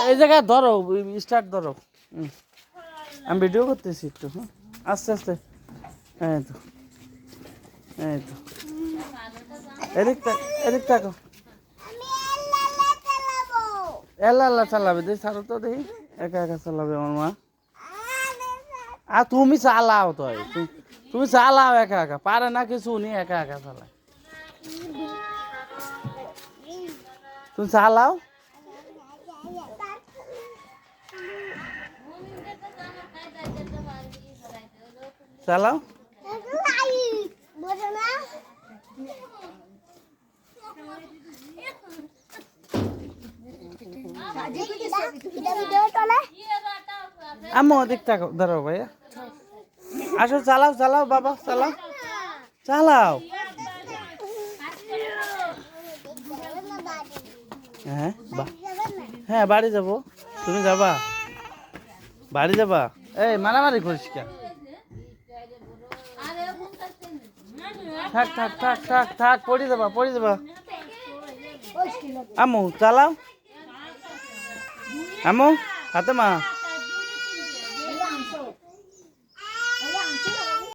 এই জায়গায় ধরো, স্টার্ট ধরো। আমি ভিডিও করতেছি একটু, হ্যাঁ আস্তে আস্তে। এই তো, এই তো, এদিক তাকো। এল্লা এল্লা চালাবে, দেখি ছাড়ো তো দেখি। একা একা চালাবে আমার মা। আর তুমি চালাও তো, তুমি চালাও একা একা, পারে না কিছু, উনি একা একা চালায়। তুমি চালাও। চালাও। আম্মু ওদিক তাকো, ধরো ভাইয়া। আসো, চালাও চালাও বাবা, চালাও চালাও। হ্যাঁ হ্যাঁ, বাড়ি যাবো। তুমি যাবা? বাড়ি যাবা? এই মারামারি করিস কেন? থাক থাক থাক থাক থাক, পড়ে যাবা, পড়ে যাবা। আম্মু চালাও, আম্মু হাতে মা।